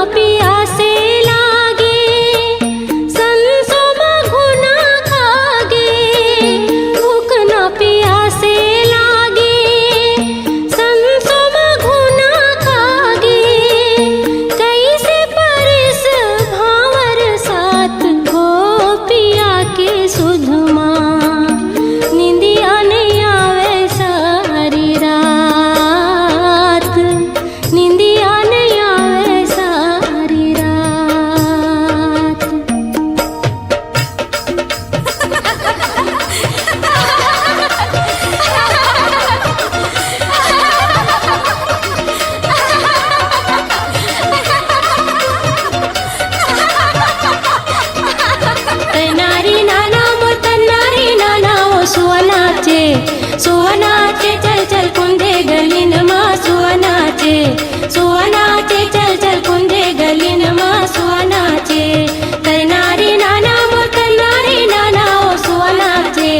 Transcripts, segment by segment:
पियासे लागे, संसो मघु ना खागे। भूख ना पियासे लागे, संसो मघु ना खागे। कैसे परिस भावर साथ हो पिया के सुधमा। निंदिया नहीं आवे सारी रात, निंदिया नहीं आवे सारी रात। तनारी नाना मोर तनारी नाना ओ सुवनाचे, सुवनाचे चल चल कुंदे गलीन मा सुवनाचे, सुवनाचे चल चल कुंदे गलीन मा सुवनाचे। तनारी नाना मोर तनारी नाना ओ सुवनाचे,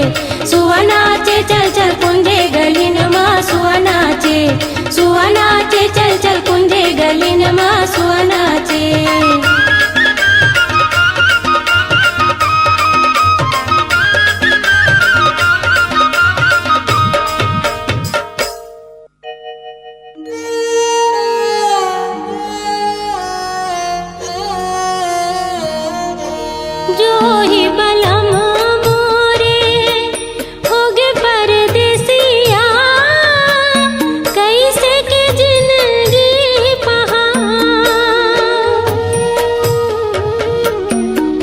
सुवनाचे चल चल कुंदे गलीन मा सुवनाचे, सुवनाचे चल चल कुंदे गलीन मा सुवनाचे। जो ही बलम मोरे होगे परदेसिया, कैसे के जिंदगी पहाड़।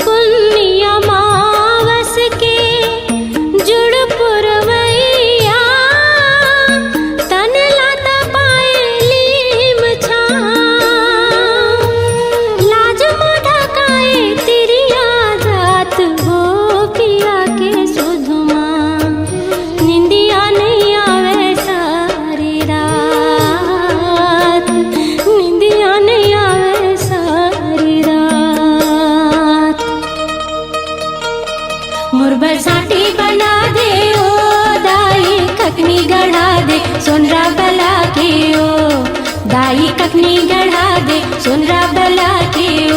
पुन्निया मावस के जुड़ पुरवैया, तन लाता पाए लीम छाँव। लाज मोढ़ा काए तिरिया जात हो पिया के सुधमा। निंदिया नहीं आवे सारी रात, निंदिया नहीं आवे सारी रात। मोर बरसाती बना दे ओ दाई कखनी गढ़ा दे सोनरा बला के ओ। दाई कखनी गढ़ा दे सोनरा बला के ओ।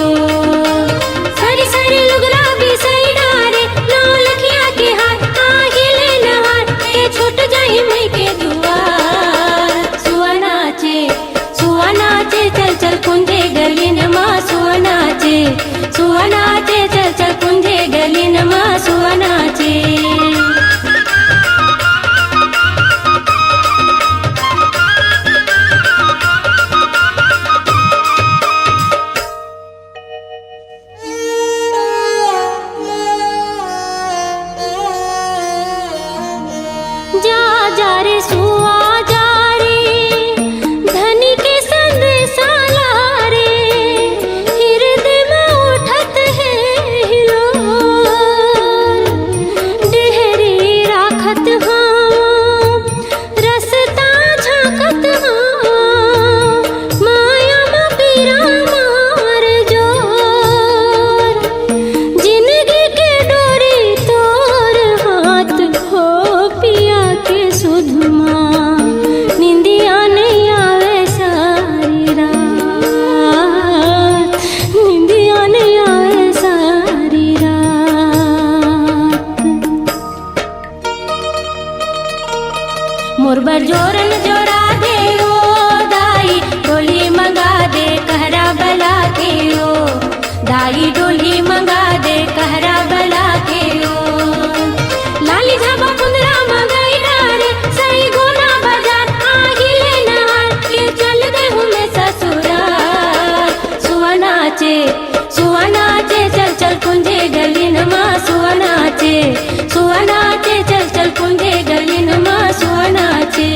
सारी सारी लुगरा भी सही डारे, नौ लखिया के हाथ आहिले नहार के छूट जाई मई के दुआर। सुवनाचे, सुवनाचे चल चल कुंदे गलीन मा सुवनाचे, सुवनाचे चल चल कुंदे गलीन मा सुवनाचे। जा जा रे सुआ जा रे, धनी के संदेशा ला रे। हृदय में उठत है हिलोर, डेहरी राखत हाँ रसता झांकत हाँ। माया में पीरा मार जोर, जिंदगी के डोरी तोर हाथ हो पिया के सुधमा। निंदिया नहीं आवे सारी रात, निंदिया नहीं आवे सारी रात। मोर बर जोरन जोड़ा दे ओ दाई, डोली मंगा दे कहरा बला के ओ। दाई डोली मंगा दे कहरा बला के ओ। लाली झाबा कुंदरा मंगाई डारे, सही गोना बाजार आहिले नहार के चल दे हूँ मैं ससुराल। सुवनाचे, सुवनाचे चल चल कुंजे गलीन मा सुवनाचे, सुवनाचे चल चल कुंजे गलीन मा सुवनाचे।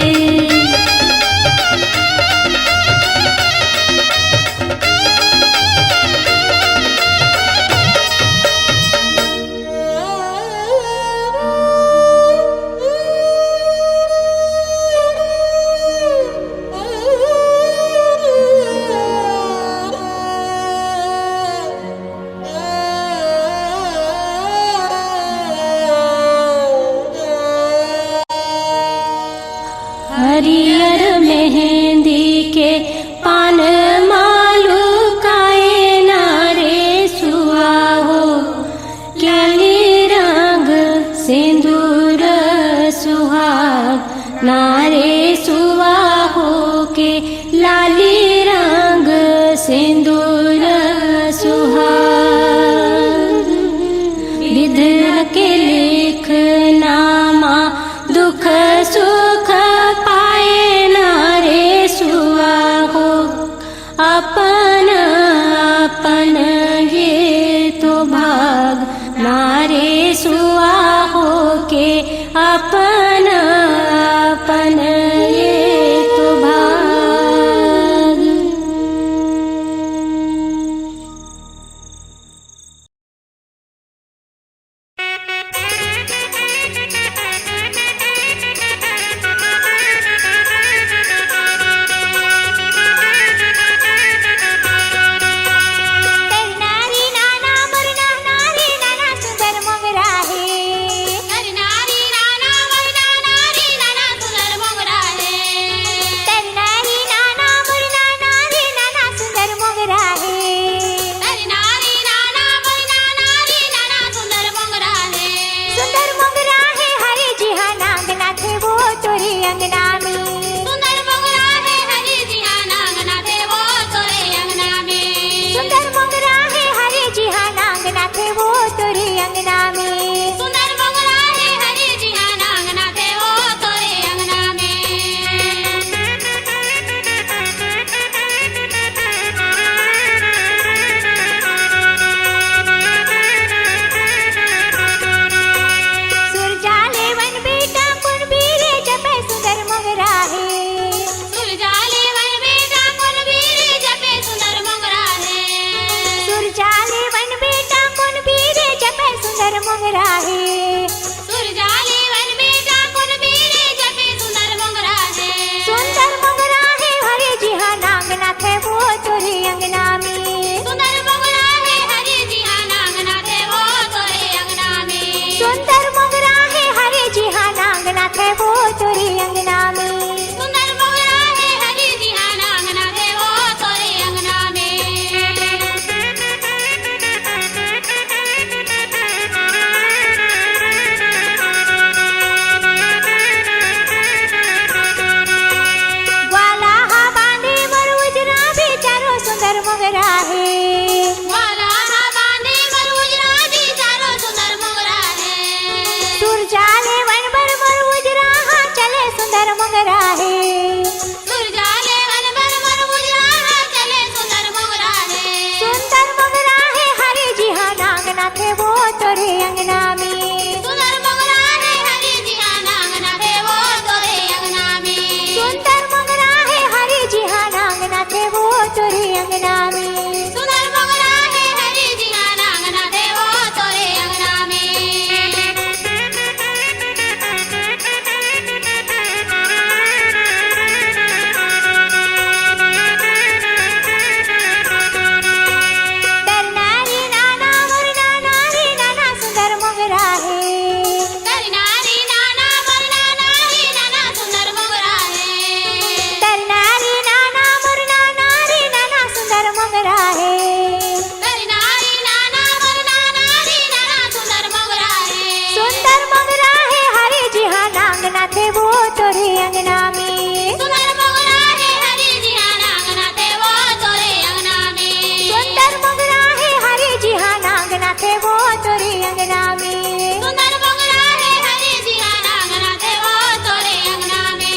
सुंदर मोगरा है। सुरजाली वन में डाकुन बीड़े जपे सुंदर मोगरा है। सुंदर मोगरा है हरे जी हाँ नागनाथ है वो तोरे अंगना में। सुंदर मोगरा है हरे जी हाँ नागनाथ है वो तोरे अंगना में। सुंदर मोगरा है हरे जी हाँ नागनाथ है वो तोरे अंगना में। सुंदर मोगरा है हरे जी हाँ नागनाथ है वो तोरे अंगना में। ग्वाला हा बांधे मोर उजरा भी चारों सुंदर मोगरा है। वाला हा बांधे मर उजरा भी चारों सुंदर मोगरा है। सुरजाले वन पर मोर उजरा हाँ चले सुंदर मोगरा है। सुरजाले वन पर मर उजरा हाँ चले सुंदर मोगरा है। सुंदर मोगरा है हरे जी हाँ नागनाथ है वो तोरे अंगना में। सुंदर मोगरा है हरे जी हाँ नागनाथ है वो तोरे अंगना में। सुंदर मोगरा है हरे जी हाँ नागनाथ है वो तोरे अंगना में। सुंदर मोगरा है हरे जी हाँ नागनाथ है वो तोरे अंगना में। तरनारी नाना मोर नाना रे नाना सुंदर मोगरा है। तरनारी नाना मोर नाना रे नाना सुंदर मोगरा है। तरनारी नाना मोर नाना रे नाना सुंदर मोगरा है। तरनारी नाना मोर नाना रे नाना सुंदर मोगरा है। सुंदर मोगरा है हरे जी हाँ नागनाथ है वो तोरे अंगना में। सुंदर मोगरा है हरे जी हाँ नागनाथ है वो तोरे अंगना में। सुंदर मोगरा है हरे जी हाँ नागनाथ है वो तोरे अंगना में। सुंदर मोगरा है हरे जी हाँ नागनाथ है वो तोरे अंगना में।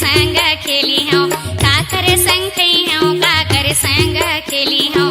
संग खेली हूँ काकर संग खई हूँ काकर संग खेली हूँ